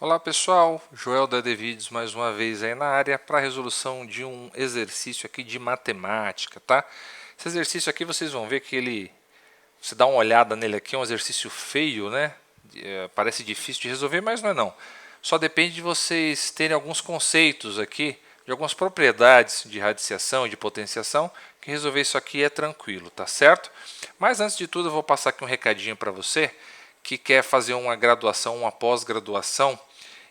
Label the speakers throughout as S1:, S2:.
S1: Olá pessoal, Joel da Devides mais uma vez aí na área para a resolução de um exercício aqui de matemática, tá? Esse exercício aqui vocês vão ver que você dá uma olhada nele aqui, é um exercício feio, né? Parece difícil de resolver, mas não é não. Só depende de vocês terem alguns conceitos aqui, de algumas propriedades de radiciação e de potenciação, que resolver isso aqui é tranquilo, tá certo? Mas antes de tudo eu vou passar aqui um recadinho para você que quer fazer uma graduação, uma pós-graduação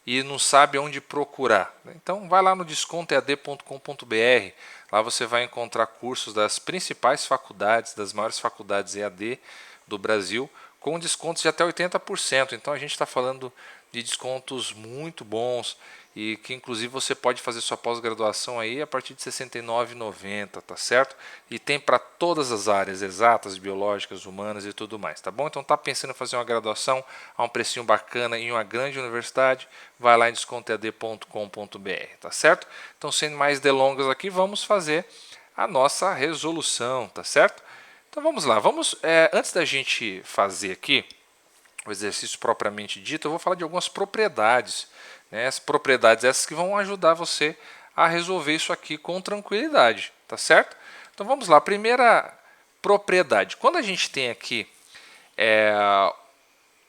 S1: e não sabe onde procurar. Então vai lá no descontoead.com.br, lá você vai encontrar cursos das principais faculdades, das maiores faculdades EAD do Brasil, com descontos de até 80%. Então a gente está falando de descontos muito bons e que inclusive você pode fazer sua pós-graduação aí a partir de R$ 69,90, tá certo? E tem para todas as áreas, exatas, biológicas, humanas e tudo mais, tá bom? Então tá pensando em fazer uma graduação a um precinho bacana em uma grande universidade, vai lá em descontoead.com.br, tá certo? Então sem mais delongas aqui, vamos fazer a nossa resolução, tá certo? Então vamos lá, antes da gente fazer aqui o exercício propriamente dito, eu vou falar de algumas propriedades, né? As propriedades essas que vão ajudar você a resolver isso aqui com tranquilidade, tá certo? Então vamos lá, primeira propriedade. Quando a gente tem aqui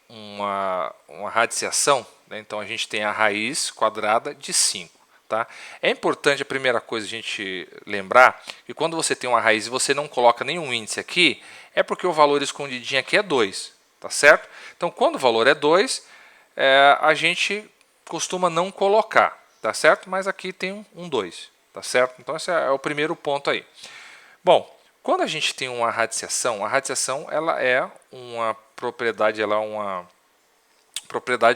S1: uma radiciação, né? Então a gente tem a raiz quadrada de 5. Tá? É importante a primeira coisa a gente lembrar que quando você tem uma raiz e você não coloca nenhum índice aqui, é porque o valor escondidinho aqui é 2. Tá certo? Então, quando o valor é 2, a gente costuma não colocar, tá certo? Mas aqui tem um 2, tá certo? Então, esse é o primeiro ponto aí. Bom, quando a gente tem uma radiciação, a radiciação ela é uma propriedade,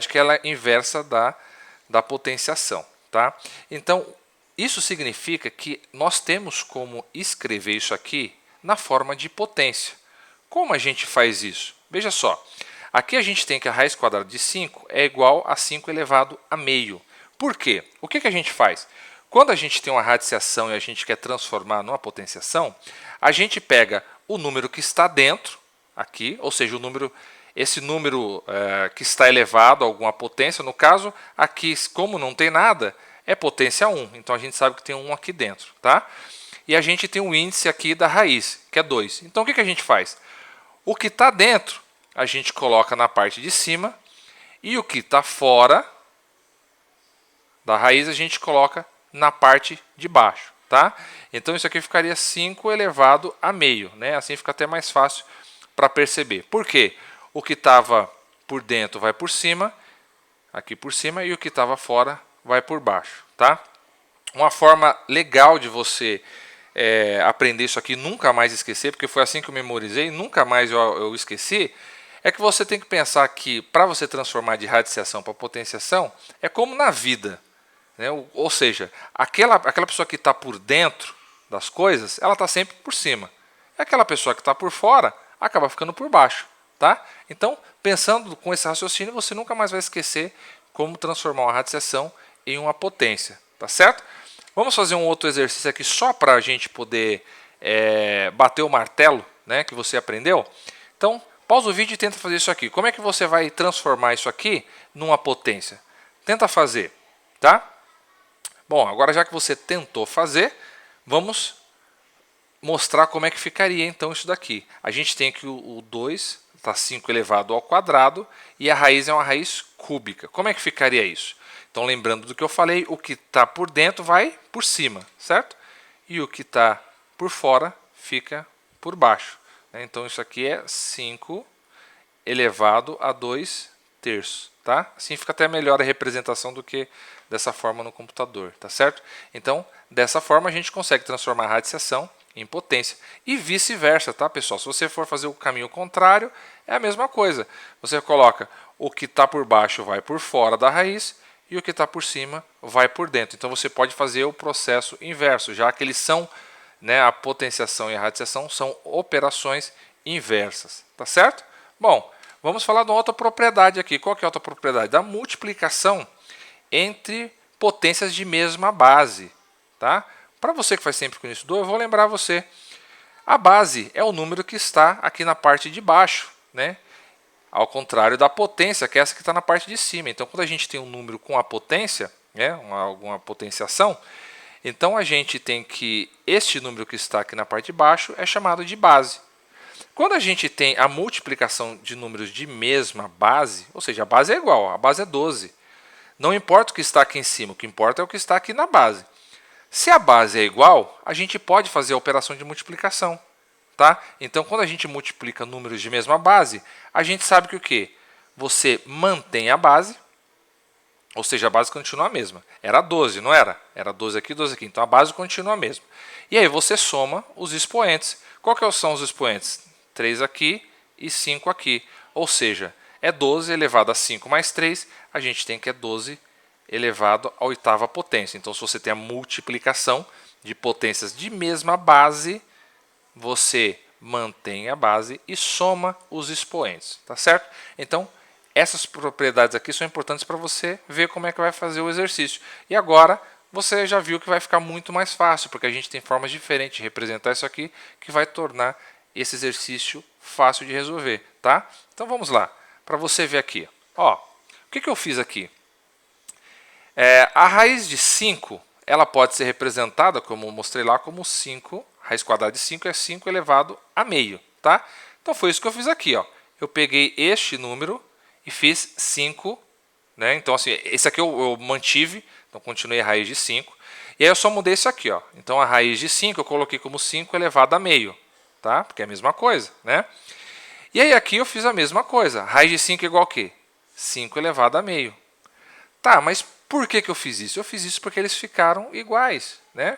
S1: que ela é inversa da potenciação, tá? Então, isso significa que nós temos como escrever isso aqui na forma de potência. Como a gente faz isso? Veja só, aqui a gente tem que a raiz quadrada de 5 é igual a 5 elevado a meio. Por quê? O que a gente faz? Quando a gente tem uma radiciação e a gente quer transformar numa potenciação, a gente pega o número que está dentro, aqui, ou seja, esse número que está elevado a alguma potência, no caso, aqui, como não tem nada, é potência 1, então a gente sabe que tem 1 aqui dentro, tá? E a gente tem um índice aqui da raiz, que é 2. Então o que a gente faz? O que está dentro, a gente coloca na parte de cima, e o que está fora da raiz, a gente coloca na parte de baixo. Tá? Então isso aqui ficaria 5 elevado a meio. Né? Assim fica até mais fácil para perceber. Por quê? O que estava por dentro vai por cima, aqui por cima, e o que estava fora vai por baixo. Tá? Uma forma legal de você aprender isso aqui, nunca mais esquecer, porque foi assim que eu memorizei, nunca mais eu esqueci, é que você tem que pensar que para você transformar de radiciação para potenciação, é como na vida. Né? Ou seja, aquela pessoa que está por dentro das coisas, ela está sempre por cima. E aquela pessoa que está por fora, acaba ficando por baixo. Tá? Então, pensando com esse raciocínio, você nunca mais vai esquecer como transformar uma radiciação em uma potência. Tá certo? Vamos fazer um outro exercício aqui só para a gente poder bater o martelo, né, que você aprendeu. Então, pausa o vídeo e tenta fazer isso aqui. Como é que você vai transformar isso aqui numa potência? Tenta fazer, tá? Bom, agora já que você tentou fazer, vamos mostrar como é que ficaria então isso daqui. A gente tem que o 2 está 5 elevado ao quadrado e a raiz é uma raiz cúbica. Como é que ficaria isso? Então, lembrando do que eu falei, o que está por dentro vai por cima, certo? E o que está por fora fica por baixo. Então, isso aqui é 5 elevado a 2 terços. Tá? Assim fica até melhor a representação do que dessa forma no computador. Tá certo? Então, dessa forma, a gente consegue transformar a radiciação em potência. E vice-versa, tá, pessoal? Se você for fazer o caminho contrário, é a mesma coisa. Você coloca o que está por baixo vai por fora da raiz, e o que está por cima vai por dentro. Então você pode fazer o processo inverso, já que eles são, né, a potenciação e a radiciação são operações inversas. Tá certo? Bom, vamos falar de uma outra propriedade aqui. Qual que é a outra propriedade? Da multiplicação entre potências de mesma base. Tá? Para você que faz sempre com isso, eu vou lembrar você. A base é o número que está aqui na parte de baixo. Né? Ao contrário da potência, que é essa que está na parte de cima. Então, quando a gente tem um número com a potência, né, alguma potenciação, então a gente tem que este número que está aqui na parte de baixo é chamado de base. Quando a gente tem a multiplicação de números de mesma base, ou seja, a base é igual, a base é 12. Não importa o que está aqui em cima, o que importa é o que está aqui na base. Se a base é igual, a gente pode fazer a operação de multiplicação. Tá? Então, quando a gente multiplica números de mesma base, a gente sabe que o quê? Você mantém a base, ou seja, a base continua a mesma. Era 12, não era? Era 12 aqui, 12 aqui. Então, a base continua a mesma. E aí você soma os expoentes. Qual que são os expoentes? 3 aqui e 5 aqui. Ou seja, é 12 elevado a 5 mais 3, a gente tem que é 12 elevado à oitava potência. Então, se você tem a multiplicação de potências de mesma base, você mantém a base e soma os expoentes, tá certo? Então, essas propriedades aqui são importantes para você ver como é que vai fazer o exercício. E agora, você já viu que vai ficar muito mais fácil, porque a gente tem formas diferentes de representar isso aqui, que vai tornar esse exercício fácil de resolver, tá? Então, vamos lá, para você ver aqui. Ó, o que eu fiz aqui? A raiz de 5, ela pode ser representada, como eu mostrei lá, como 5. Raiz quadrada de 5 é 5 elevado a meio, tá? Então foi isso que eu fiz aqui, ó. Eu peguei este número e fiz 5, né? Então assim, esse aqui eu mantive, então continuei a raiz de 5. E aí eu só mudei isso aqui, ó. Então a raiz de 5 eu coloquei como 5 elevado a meio, tá? Porque é a mesma coisa, né? E aí aqui eu fiz a mesma coisa. Raiz de 5 é igual a quê? 5 elevado a meio. Tá, mas por que eu fiz isso? Eu fiz isso porque eles ficaram iguais, né?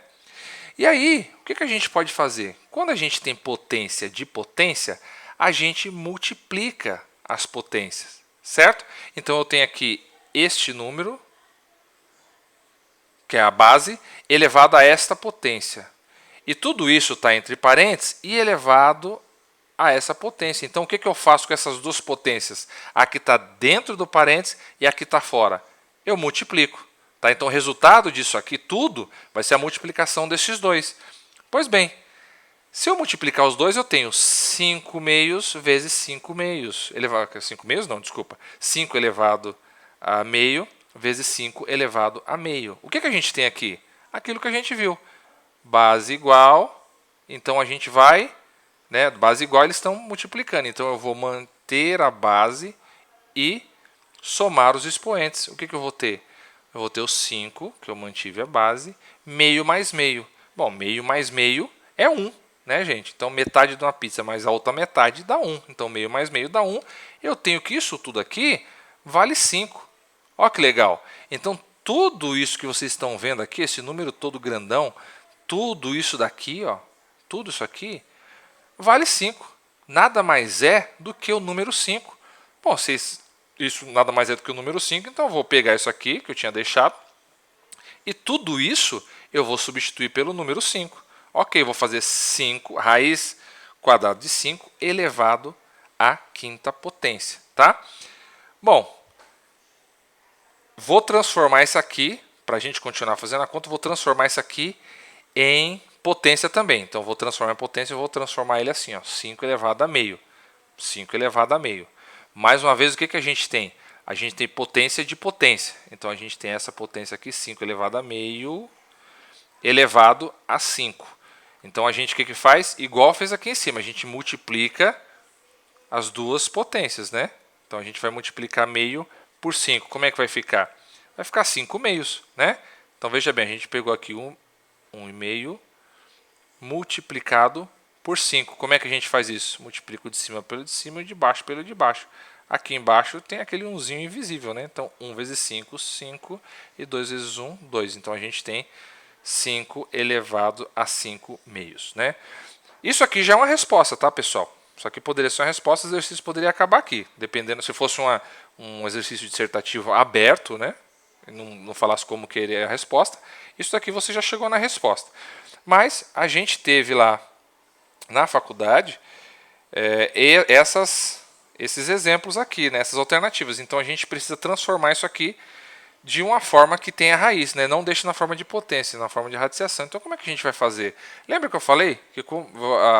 S1: E aí, o que a gente pode fazer? Quando a gente tem potência de potência, a gente multiplica as potências, certo? Então eu tenho aqui este número, que é a base, elevado a esta potência. E tudo isso está entre parênteses e elevado a essa potência. Então o que eu faço com essas duas potências? A que está dentro do parênteses e a que está fora. Eu multiplico. Tá? Então o resultado disso aqui tudo vai ser a multiplicação desses dois. Pois bem, se eu multiplicar os dois, eu tenho 5 meios vezes 5 meios. 5 meios? Não, desculpa. 5 elevado a meio vezes 5 elevado a meio. O que a gente tem aqui? Aquilo que a gente viu. Base igual, então a gente vai, né, base igual, eles estão multiplicando. Então eu vou manter a base e somar os expoentes. O que eu vou ter? Eu vou ter o 5, que eu mantive a base, meio mais meio. Bom, meio mais meio é 1, né, gente? Então, metade de uma pizza mais a outra metade dá 1. Então, meio mais meio dá 1. Eu tenho que isso tudo aqui vale 5. Olha que legal. Então, tudo isso que vocês estão vendo aqui, esse número todo grandão, tudo isso daqui, ó, tudo isso aqui, vale 5. Nada mais é do que o número 5. Bom, isso nada mais é do que o número 5, então eu vou pegar isso aqui, que eu tinha deixado, e tudo isso eu vou substituir pelo número 5. Ok, vou fazer 5, raiz quadrada de 5 elevado à quinta potência. Tá? Bom, vou transformar isso aqui, para a gente continuar fazendo a conta, vou transformar isso aqui em potência também. Então, vou transformar em potência, vou transformar ele assim, ó, 5 elevado a meio. 5 elevado a meio. Mais uma vez, o que a gente tem? A gente tem potência de potência. Então, a gente tem essa potência aqui, 5 elevado a meio, elevado a 5. Então, a gente o que faz? Igual fez aqui em cima, a gente multiplica as duas potências, né? Então, a gente vai multiplicar meio por 5. Como é que vai ficar? Vai ficar 5 meios, né? Então, veja bem, a gente pegou aqui 1,5 multiplicado por 5. Como é que a gente faz isso? Multiplico de cima pelo de cima e de baixo pelo de baixo. Aqui embaixo tem aquele 1zinho invisível, né? Então, 1 vezes 5, 5. E 2 vezes 1, 2. Então, a gente tem 5 elevado a 5 meios, né? Isso aqui já é uma resposta, tá, pessoal? Isso aqui poderia ser uma resposta, o exercício poderia acabar aqui. Dependendo, se fosse um exercício dissertativo aberto, né? Não falasse como querer a resposta, isso daqui você já chegou na resposta. Mas a gente teve lá na faculdade esses exemplos aqui, né, essas alternativas. Então a gente precisa transformar isso aqui de uma forma que tenha raiz, né? Não deixe na forma de potência, na forma de radiciação. Então como é que a gente vai fazer? Lembra que eu falei que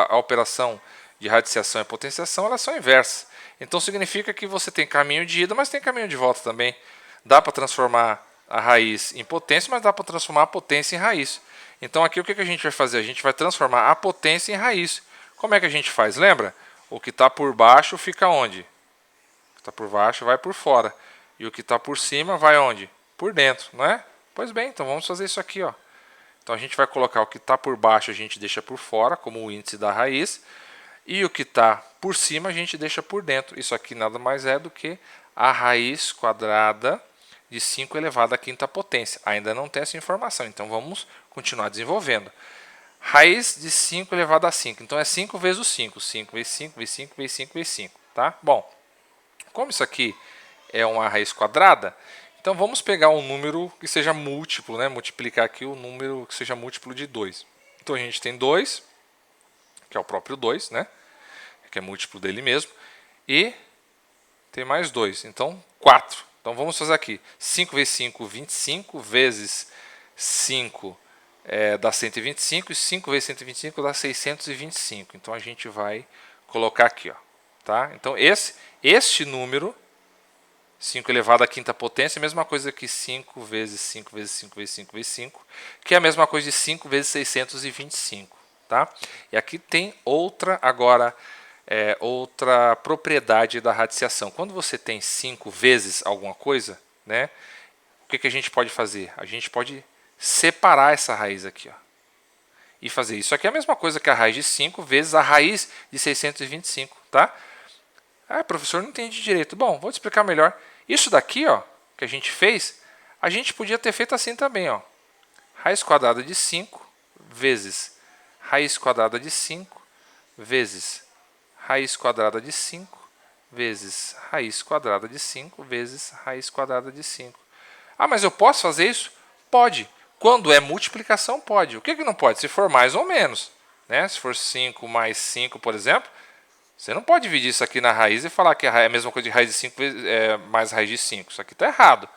S1: a operação de radiciação e potenciação, elas são inversas. Então significa que você tem caminho de ida, mas tem caminho de volta também. Dá para transformar a raiz em potência, mas dá para transformar a potência em raiz. Então aqui o que a gente vai fazer? A gente vai transformar a potência em raiz. Como é que a gente faz? Lembra? O que está por baixo fica onde? O que está por baixo vai por fora. E o que está por cima vai onde? Por dentro, não é? Pois bem, então vamos fazer isso aqui, ó. Então a gente vai colocar o que está por baixo, a gente deixa por fora, como o índice da raiz. E o que está por cima, a gente deixa por dentro. Isso aqui nada mais é do que a raiz quadrada de 5 elevado à quinta potência. Ainda não tem essa informação, então vamos continuar desenvolvendo. Raiz de 5 elevado a 5. Então é 5 vezes o 5. 5 vezes 5 vezes 5 vezes 5 vezes 5. Tá? Bom, como isso aqui é uma raiz quadrada, então vamos pegar um número que seja múltiplo, né? Multiplicar aqui o número que seja múltiplo de 2. Então a gente tem 2, que é o próprio 2, né? Que é múltiplo dele mesmo. E tem mais 2, então 4. Então vamos fazer aqui. 5 vezes 5, 25, vezes 5 dá 125, e 5 vezes 125 dá 625. Então a gente vai colocar aqui, ó, tá? Então este número, 5 elevado à quinta potência, é a mesma coisa que 5 vezes 5 vezes 5 vezes 5 vezes 5, que é a mesma coisa de 5 vezes 625. Tá? E aqui tem outra outra propriedade da radiciação. Quando você tem 5 vezes alguma coisa, né, o que a gente pode fazer? A gente pode separar essa raiz aqui, ó, e fazer isso. Aqui é a mesma coisa que a raiz de 5 vezes a raiz de 625. Tá? Ah, professor, não entendi direito. Bom, vou te explicar melhor. Isso daqui, ó, que a gente fez, a gente podia ter feito assim também. Ó. Raiz quadrada de 5 vezes raiz quadrada de 5 vezes raiz quadrada de 5 vezes raiz quadrada de 5 vezes raiz quadrada de 5. Ah, mas eu posso fazer isso? Pode. Quando é multiplicação, pode. O que não pode? Se for mais ou menos. Né? Se for 5 mais 5, por exemplo, você não pode dividir isso aqui na raiz e falar que é a mesma coisa de raiz de 5 mais raiz de 5. Isso aqui está errado.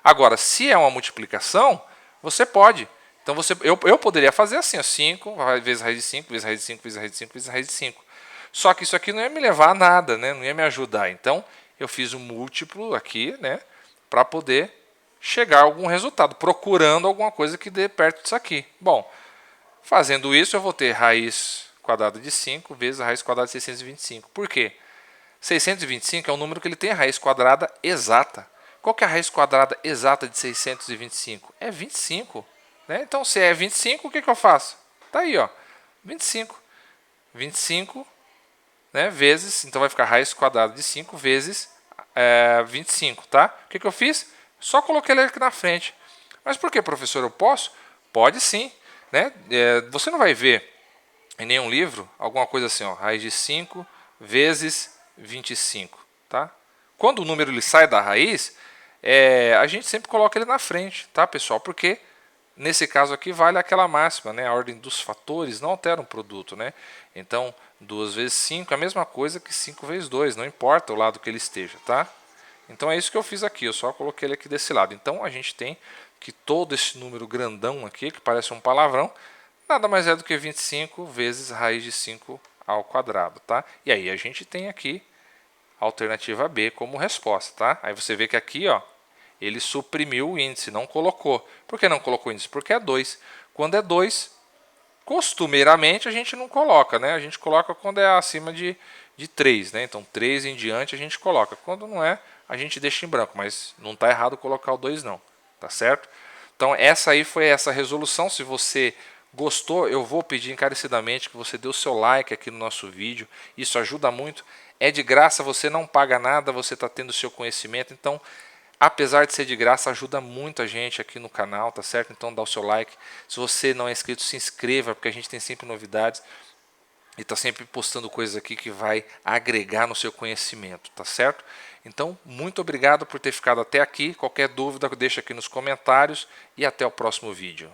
S1: Agora, se é uma multiplicação, você pode. Então eu poderia fazer assim, ó, 5 vezes raiz de 5, vezes raiz de 5, vezes raiz de 5, vezes raiz de 5. Só que isso aqui não ia me levar a nada, né? Não ia me ajudar. Então, eu fiz um múltiplo aqui, né, para poder chegar a algum resultado, procurando alguma coisa que dê perto disso aqui. Bom, fazendo isso, eu vou ter raiz quadrada de 5 vezes a raiz quadrada de 625. Por quê? 625 é um número que ele tem a raiz quadrada exata. Qual que é a raiz quadrada exata de 625? É 25. Né? Então, se é 25, o que eu faço? Está aí, ó, 25. 25, né, vezes, então vai ficar raiz quadrada de 5 vezes 25. Tá? O que eu fiz? Só coloquei ele aqui na frente. Mas por que, professor? Eu posso? Pode sim. Né? Você não vai ver em nenhum livro alguma coisa assim, ó, raiz de 5 vezes 25. Tá? Quando o número ele sai da raiz, a gente sempre coloca ele na frente, tá, pessoal? Porque nesse caso aqui vale aquela máxima, né? A ordem dos fatores não altera um produto, né? Então, 2 vezes 5 é a mesma coisa que 5 vezes 2, não importa o lado que ele esteja, tá? Então é isso que eu fiz aqui, eu só coloquei ele aqui desse lado. Então a gente tem que todo esse número grandão aqui, que parece um palavrão, nada mais é do que 25 vezes raiz de 5 ao quadrado, tá? E aí a gente tem aqui a alternativa B como resposta, tá? Aí você vê que aqui, ó, ele suprimiu o índice, não colocou. Por que não colocou o índice? Porque é 2. Quando é 2, costumeiramente a gente não coloca, né? A gente coloca quando é acima de 3, né? Então 3 em diante a gente coloca. Quando não é, a gente deixa em branco, mas não está errado colocar o 2 não, tá certo? Então essa aí foi essa resolução. Se você gostou, eu vou pedir encarecidamente que você dê o seu like aqui no nosso vídeo. Isso ajuda muito. É de graça, você não paga nada, você está tendo o seu conhecimento. Então, apesar de ser de graça, ajuda muito a gente aqui no canal, tá certo? Então dá o seu like. Se você não é inscrito, se inscreva, porque a gente tem sempre novidades e está sempre postando coisas aqui que vai agregar no seu conhecimento, tá certo? Então, muito obrigado por ter ficado até aqui. Qualquer dúvida, deixa aqui nos comentários e até o próximo vídeo.